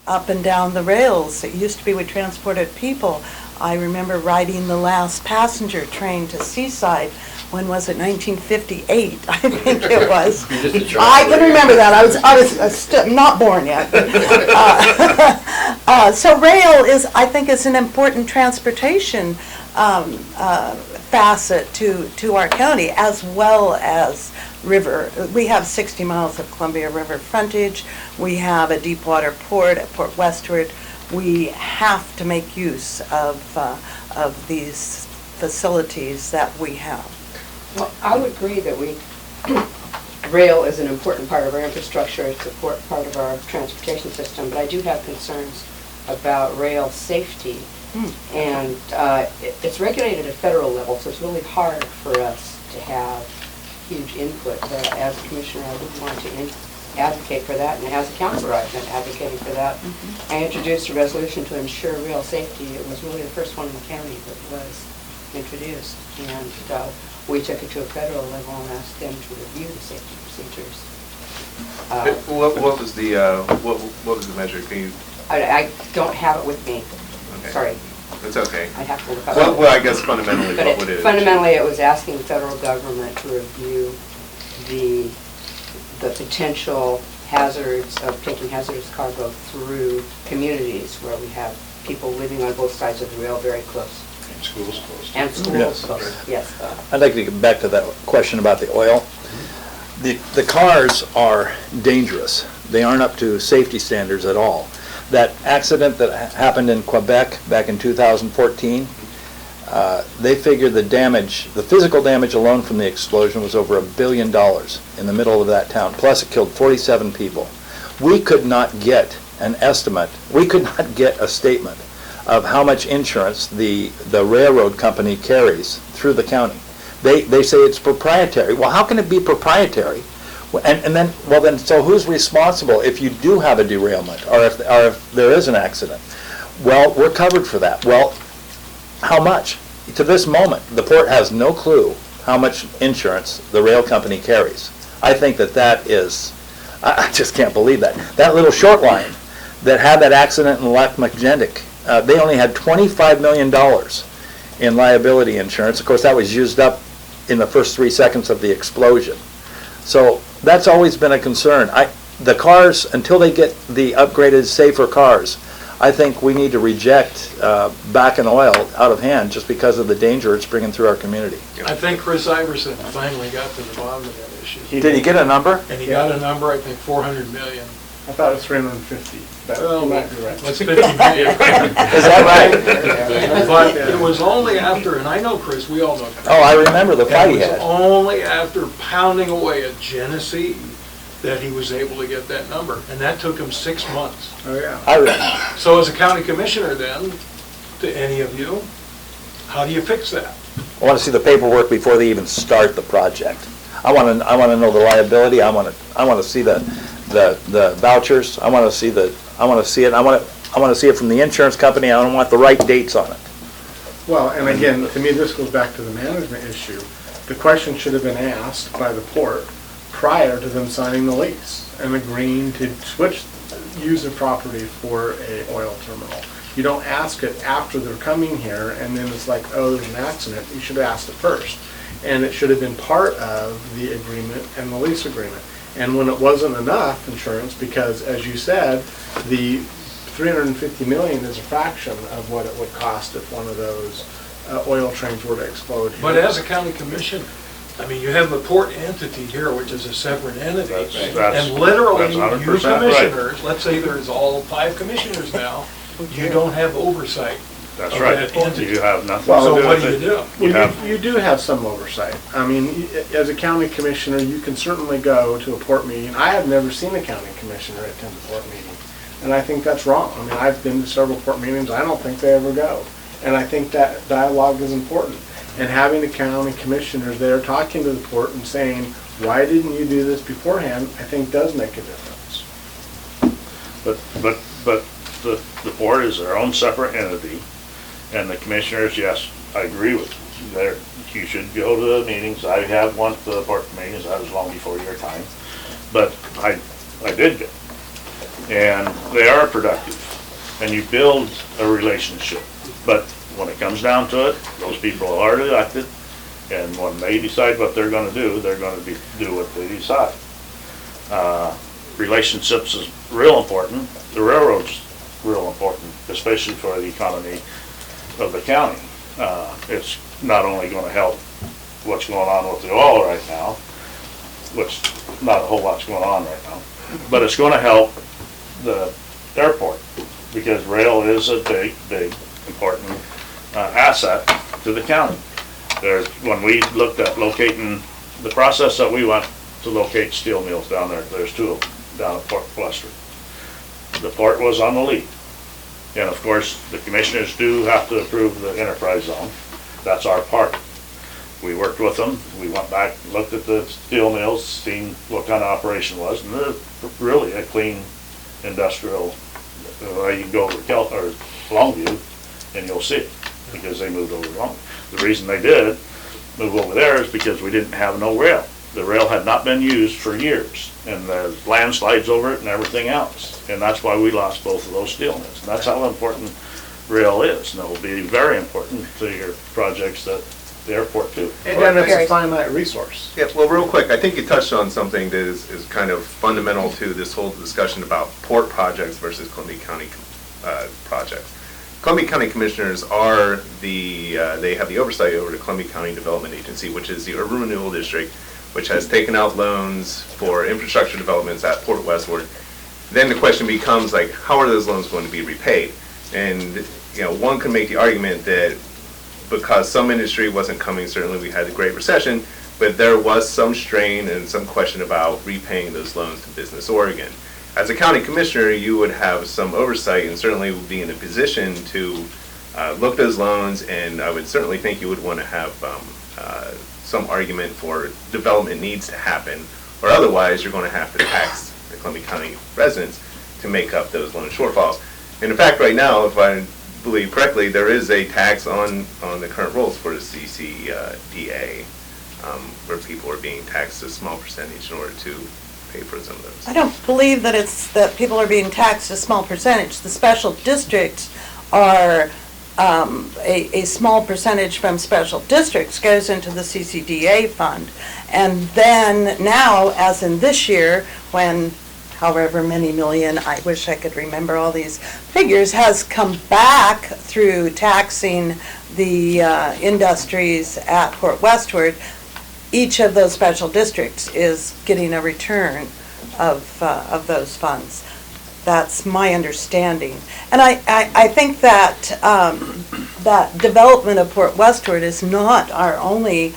up and down the rails. It used to be we transported people. I remember riding the last passenger train to Seaside. When was it? 1958, I think it was. I can remember that. I was not born yet. So rail is, I think, is an important transportation facet to our county, as well as river. We have 60 miles of Columbia River frontage. We have a deep water port at Port Westward. We have to make use of these facilities that we have. Well, I would agree that rail is an important part of our infrastructure, it's a part of our transportation system, but I do have concerns about rail safety. And it's regulated at a federal level, so it's really hard for us to have huge input. But as a commissioner, I would want to advocate for that, and as a counselor, I've been advocating for that. I introduced a resolution to ensure rail safety. It was really the first one in the county that was introduced, and we took it to a federal level and asked them to review the safety procedures. What was the measure? Can you? I don't have it with me. Okay. Sorry. That's okay. I'd have to look up. Well, I guess fundamentally, what would it? Fundamentally, it was asking the federal government to review the potential hazards of taking hazardous cargo through communities where we have people living on both sides of the rail very close. And schools close. And schools Yes. close, yes. I'd like to get back to that question about the oil. The cars are dangerous. They aren't up to safety standards at all. That accident that happened in Quebec back in 2014, they figured the physical damage alone from the explosion was over $1 billion in the middle of that town. Plus it killed 47 people. We could not get an estimate. We could not get a statement of how much insurance the railroad company carries through the county. They say it's proprietary. Well, how can it be proprietary? And then, so who's responsible if you do have a derailment or if there is an accident? Well, we're covered for that. Well, how much? To this moment, the port has no clue how much insurance the rail company carries. I think that is, I just can't believe that. That little short line that had that accident in Lac Macgentic, they only had $25 million in liability insurance. Of course, that was used up in the first 3 seconds of the explosion. So that's always been a concern. The cars, until they get the upgraded, safer cars, I think we need to reject back in oil out of hand just because of the danger it's bringing through our community. I think Chris Iverson finally got to the bottom of that issue. Did he get a number? And he got a number, I think, 400 million. I thought it was 350. But you might be right. Let's 50 million. Is that right? But it was only after, and I know Chris, we all know Chris. Oh, I remember the fight he It was had. only after pounding away at Genesee that he was able to get that number, and that took him 6 months. Oh, yeah. I remember. So as a county commissioner then, to any of you, how do you fix that? I want to see the paperwork before they even start the project. I want to know the liability. I want to see the vouchers. I want to see it. I want to see it from the insurance company. I want the right dates on it. Well, and again, to me, this goes back to the management issue. The question should have been asked by the port prior to them signing the lease and agreeing to use the property for a oil terminal. You don't ask it after they're coming here and then it's like, oh, there's an accident. You should have asked it first. And it should have been part of the agreement and the lease agreement. And when it wasn't enough insurance, because as you said, the $350 million is a fraction of what it would cost if one of those oil trains were to explode here. But as a county commissioner, I mean, you have the port entity here, which is a separate entity, and literally you 100% commissioners, right. Let's say there's all 5 commissioners now, you don't have oversight. That's of right. that entity. You have nothing Well, to do So what with do you it. do? You do have some oversight. I mean, as a county commissioner, you can certainly go to a port meeting. I have never seen a county commissioner attend a port meeting, and I think that's wrong. I mean, I've been to several port meetings. I don't think they ever go, and I think that dialogue is important. And having the county commissioners there talking to the port and saying, why didn't you do this beforehand, I think does make a difference. But the port is their own separate entity, and the commissioners, yes, I agree with you. You should go to the meetings. I have went to the port meetings. That was long before your time, but I did go. and they are productive, and you build a relationship. But when it comes down to it, those people are elected, and when they decide what they're gonna do, they're gonna do what they decide. Relationships is real important. The railroad's real important, especially for the economy of the county. It's not only gonna help what's going on with the oil right now, which not a whole lot's going on right now, but it's gonna help the airport, because rail is a big, important asset to the county. When we looked at locating, the process that we went to locate steel mills down there's two of them down at Port Western. The port was on the lead. And of course, the commissioners do have to approve the enterprise zone. That's our part. We worked with them. We went back, looked at the steel mills, seen what kind of operation it was, and they're really a clean industrial. You can go over to Longview and you'll see it, because they moved over to Longview. The reason they did move over there is because we didn't have no rail. The rail had not been used for years, and there's landslides over it and everything else. And that's why we lost both of those steel mills. And that's how important rail is, and it will be very important to your projects at the airport too. And then it's a finite resource. Yeah, well, real quick, I think you touched on something that is kind of fundamental to this whole discussion about port projects versus Columbia County projects. Columbia County Commissioners are they have the oversight over the Columbia County Development Agency, which is the Urban Renewal District, which has taken out loans for infrastructure developments at Port Westward. Then the question becomes, like, how are those loans going to be repaid? And, one can make the argument that because some industry wasn't coming, certainly we had the Great Recession, but there was some strain and some question about repaying those loans to Business Oregon. As a county commissioner, you would have some oversight and certainly would be in a position to look at those loans, and I would certainly think you would want to have some argument for development needs to happen, or otherwise you're going to have to tax the Columbia County residents to make up those loan shortfalls. And in fact, right now, if I believe correctly, there is a tax on the current rolls for the CCDA, where people are being taxed a small percentage in order to pay for some of those. I don't believe that it's that people are being taxed a small percentage. The special districts are, a small percentage from special districts goes into the CCDA fund. And then now, as in this year, when however many million, I wish I could remember all these figures, has come back through taxing the industries at Port Westward, each of those special districts is getting a return of those funds. That's my understanding. And I think that that development of Port Westward is not our only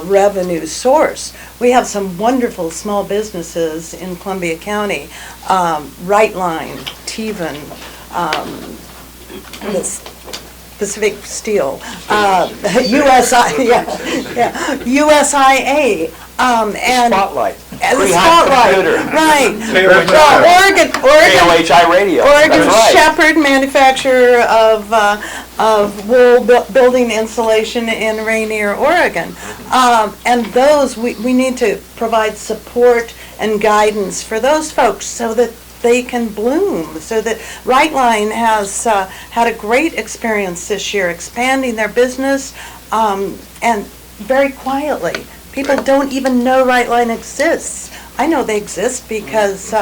revenue source. We have some wonderful small businesses in Columbia County, Rightline, Tevan, this Pacific Steel, USIA, and Spotlight. the Spotlight, right. Oregon KOHI radio. Oregon That's right. Shepherd, manufacturer of wool building insulation in Rainier, Oregon. And those, we need to provide support and guidance for those folks so that they can bloom, so that Rightline has had a great experience this year expanding their business, and very quietly. People don't even know Rightline exists. I know they exist because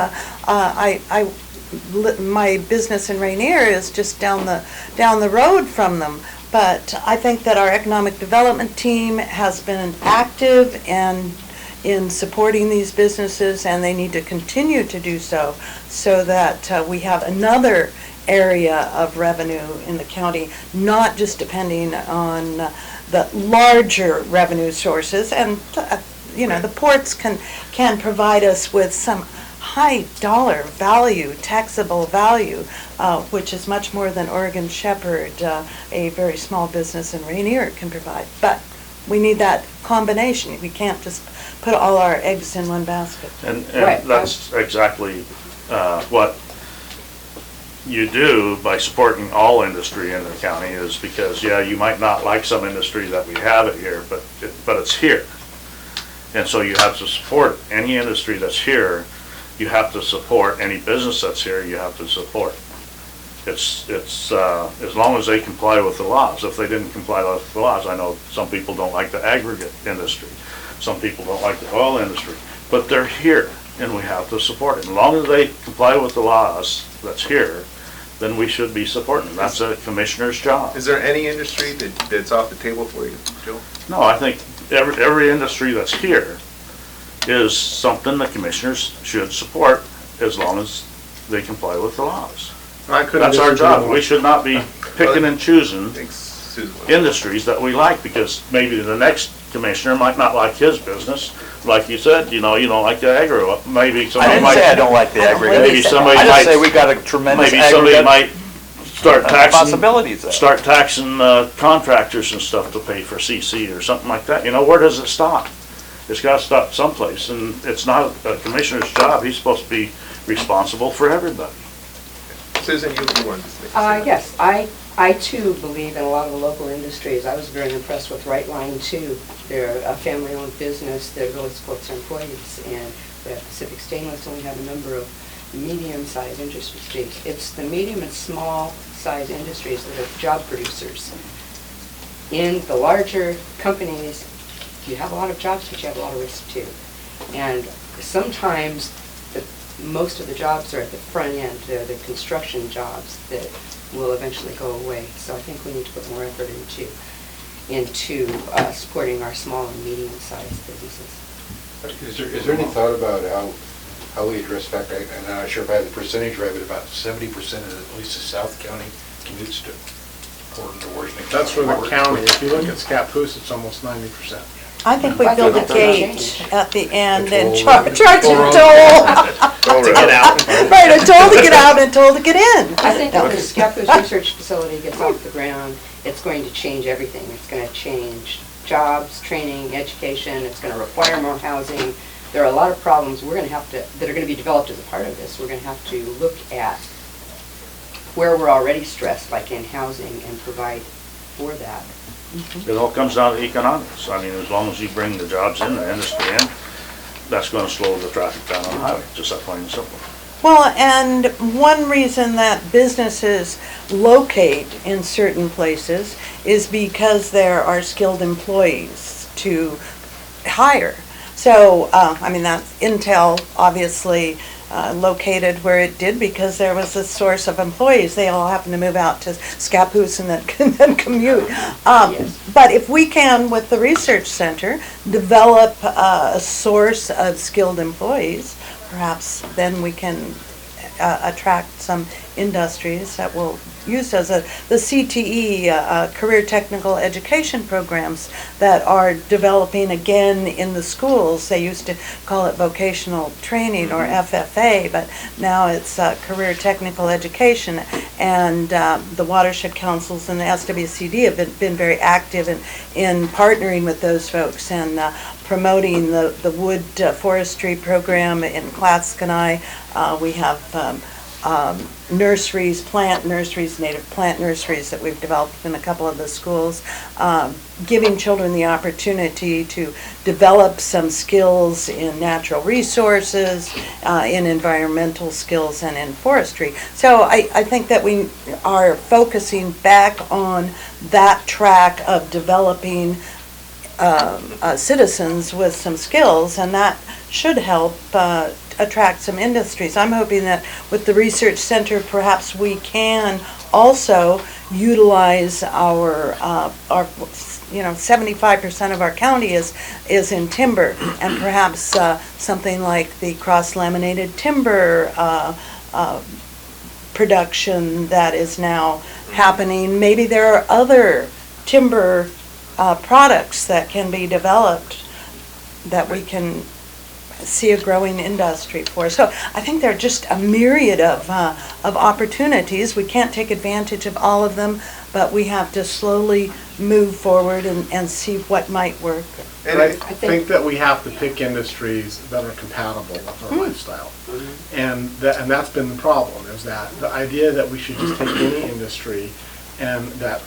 my business in Rainier is just down the road from them. But I think that our economic development team has been active in supporting these businesses, and they need to continue to do so that we have another area of revenue in the county, not just depending on the larger revenue sources. And the ports can provide us with some high dollar value, taxable value, which is much more than Oregon Shepherd, a very small business in Rainier, can provide. But we need that combination. We can't just put all our eggs in one basket. And Right. that's exactly what you do by supporting all industry in the county, is because, you might not like some industry that we have it here, but it's here. And so you have to support any industry that's here. you have to support any business that's here, you have to support. It's, as long as they comply with the laws. If they didn't comply with the laws, I know some people don't like the aggregate industry. Some people don't like the oil industry, but they're here and we have to support it. As long as they comply with the laws that's here, then we should be supporting them. That's a commissioner's job. Is there any industry that's off the table for you, Joe? No, I think every industry that's here is something the commissioners should support as long as they comply with the laws. I couldn't That's our disagree job. more. We should not be picking and choosing Thanks, Susan. industries that we like, because maybe the next commissioner might not like his business. Like you said, you don't like the agro, maybe I somebody didn't say I might, don't like the aggregate. maybe somebody I just say we might, got a tremendous maybe somebody aggregate might start taxing, possibilities there. start taxing contractors and stuff to pay for CC or something like that. Where does it stop? It's gotta stop someplace, and it's not a commissioner's job. He's supposed to be responsible for everybody. Susan, you wanted to say? Yes, I too believe in a lot of the local industries. I was very impressed with Right Line too. They're a family-owned business that really supports their employees, and Pacific Stainless only have a number of medium-sized industries. It's the medium and small-sized industries that are job producers. In the larger companies, you have a lot of jobs, but you have a lot of risk too. And sometimes most of the jobs are at the front end. They're the construction jobs that will eventually go away. So I think we need to put more effort into supporting our small and medium-sized businesses. Is there any thought about how we address the fact, I'm not sure if I have the percentage right, but about 70% of at least the South County commutes to Portland or Washington County? That's for the county. If you look at Scappoose, it's almost 90%. I think we I build think a that's gonna gate change. at the end and Toll charge road. a toll. To get out. Right, a toll to get out and a toll to get in. I think if the Scappoose Research Facility gets off the ground, it's going to change everything. It's going to change jobs, training, education. It's going to require more housing. There are a lot of problems we're going to have to, that are going to be developed as a part of this. We're going to have to look at where we're already stressed, like in housing, and provide for that. It all comes down to economics. I mean, as long as you bring the jobs in, the industry in, that's gonna slow the traffic down on the highway, just that plain and simple. Well, and one reason that businesses locate in certain places is because there are skilled employees to hire. So, that Intel obviously located where it did because there was a source of employees. They all happened to move out to Scappoose and then commute. But if we can, with the research center, develop a source of skilled employees, perhaps then we can attract some industries that will use as the CTE, career technical education programs that are developing again in the schools. They used to call it vocational training or FFA, but now it's career technical education. And the watershed councils and the SWCD have been very active in partnering with those folks and promoting the wood forestry program in Clatskanie. We have nurseries, plant nurseries, native plant nurseries that we've developed in a couple of the schools, giving children the opportunity to develop some skills in natural resources, in environmental skills, and in forestry. So I think that we are focusing back on that track of developing citizens with some skills, and that should help attract some industries. I'm hoping that with the research center, perhaps we can also utilize our 75% of our county is in timber, and perhaps something like the cross-laminated timber production that is now happening. Maybe there are other timber products that can be developed that we can see a growing industry for. So I think there are just a myriad of opportunities. We can't take advantage of all of them, but we have to slowly move forward and see what might work. And I think that we have to pick industries that are compatible with our lifestyle. And that's been the problem, is that the idea that we should just take any industry and that's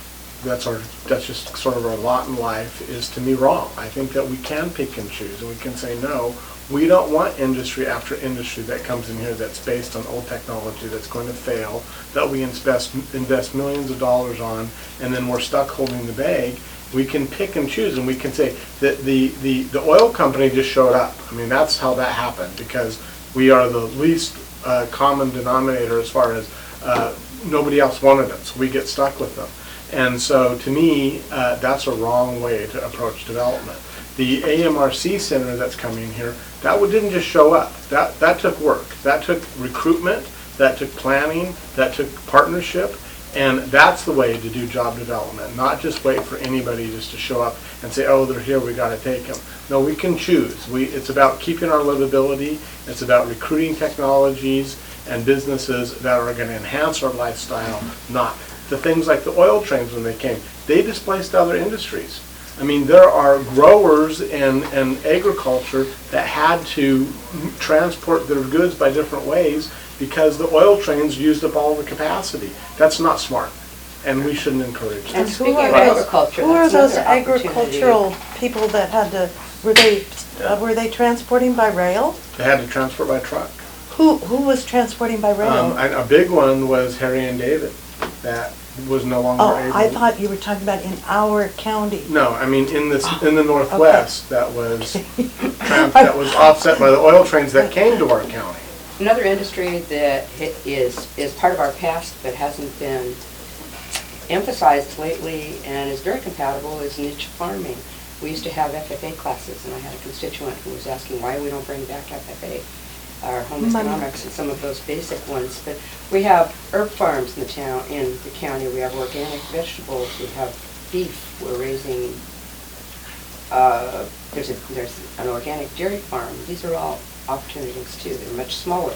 just sort of our lot in life is, to me, wrong. I think that we can pick and choose, and we can say, no, We don't want industry after industry that comes in here that's based on old technology that's going to fail, that we invest millions of dollars on, and then we're stuck holding the bag. We can pick and choose, and we can say that the oil company just showed up. I mean, that's how that happened, because we are the least common denominator as far as nobody else wanted it, so we get stuck with them. And so to me, that's a wrong way to approach development. The AMRC center that's coming here, that didn't just show up. That took work. That took recruitment, that took planning, that took partnership, and that's the way to do job development, not just wait for anybody just to show up and say, oh, they're here, we got to take them. No, we can choose. It's about keeping our livability. It's about recruiting technologies and businesses that are going to enhance our lifestyle, not the things like the oil trains when they came. They displaced other industries. I mean, there are growers and agriculture that had to transport their goods by different ways because the oil trains used up all the capacity. That's not smart, and we shouldn't encourage that. And speaking of agriculture, Who are that's those another opportunity. agricultural people that had to, were they transporting by rail? They had to transport by truck. Who was transporting by rail? A big one was Harry and David, that was no longer Oh, able. I thought you were talking about in our county. No, I mean in the Northwest, that was offset by the oil trains that came to our county. Another industry that is part of our past but hasn't been emphasized lately and is very compatible is niche farming. We used to have FFA classes, and I had a constituent who was asking why we don't bring back FFA, our home economics, and some of those basic ones. But we have herb farms in the county. We have organic vegetables. We have beef. We're raising. There's an organic dairy farm. These are all opportunities too. They're much smaller.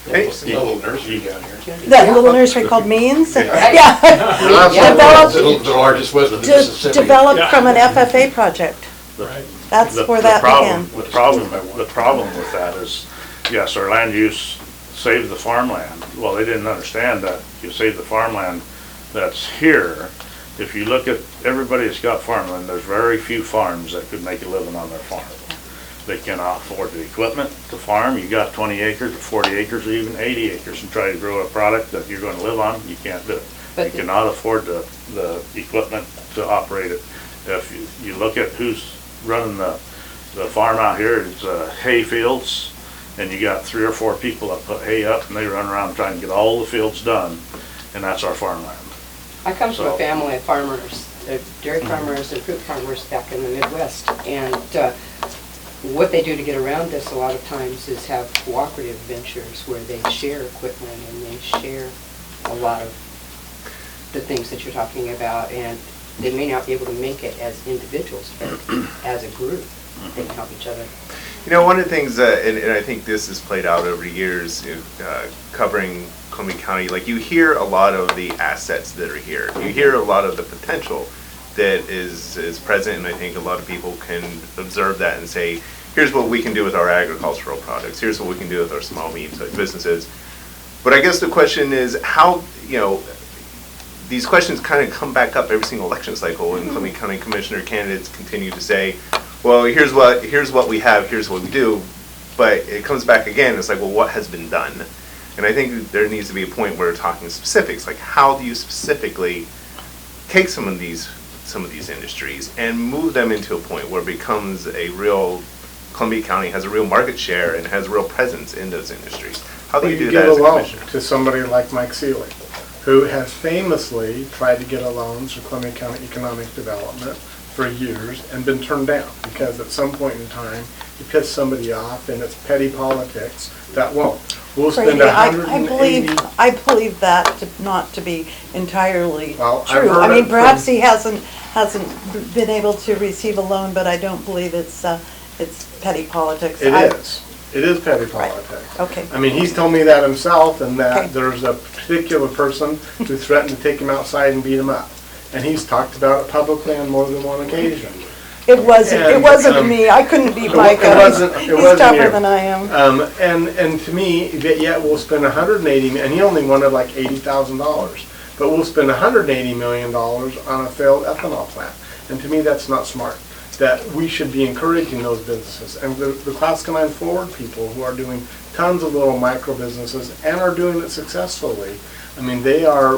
Hey, There's a little nursery down here. That little nursery called Means? Right. Yeah. Yeah. The largest west of Mississippi. Developed from an FFA project. Right. That's where The that problem- began. The problem with that is, yes, our land use saved the farmland. Well, they didn't understand that you save the farmland that's here. If you look at everybody that's got farmland, there's very few farms that could make a living on their farm. They cannot afford the equipment to farm. You got 20 acres or 40 acres or even 80 acres and try to grow a product that you're going to live on, you can't do it. But You cannot afford the equipment to operate it. If you look at who's running the farm out here, it's hay fields, and you got 3 or 4 people that put hay up and they run around trying to get all the fields done, and that's our farmland. I come from So- a family of farmers, dairy farmers and fruit farmers back in the Midwest, and what they do to get around this a lot of times is have cooperative ventures where they share equipment and they share a lot of the things that you're talking about, and they may not be able to make it as individuals, but as a group, they can help each other. You know, one of the things, and I think this has played out over years, covering Columbia County, like you hear a lot of the assets that are here. You hear a lot of the potential that is present, and I think a lot of people can observe that and say, here's what we can do with our agricultural products, here's what we can do with our small, medium-sized businesses. But I guess the question is how, these questions kind of come back up every single election cycle, and Columbia County Commissioner candidates continue to say, well, here's what we have, here's what we do, but it comes back again, it's like, well, what has been done? And I think there needs to be a point where we're talking specifics, like how do you specifically take some of these industries and move them into a point where it becomes a real, Columbia County has a real market share and has a real presence in those industries. How do you do that as a commissioner? To somebody like Mike Seeley, who has famously tried to get a loans for Columbia County Economic Development for years and been turned down because at some point in time, he pissed somebody off and it's petty politics that won't. We'll spend I believe that not to be entirely Well, I've true. heard I mean, it perhaps from- he hasn't been able to receive a loan, but I don't believe it's petty politics. It is. It is petty Right. politics. Okay. I mean, he's told me that himself, and Okay. that there's a particular person who threatened to take him outside and beat him up. And he's talked about it publicly on more than one occasion. It wasn't And, me. I couldn't beat it Mike up. wasn't He's you. tougher than I am. And to me, that yet we'll spend $180, and he only wanted like $80,000, but we'll spend $180 million on a failed ethanol plant. And to me, that's not smart. that we should be encouraging those businesses. And the Class Command Forward people who are doing tons of little micro businesses and are doing it successfully, I mean, they are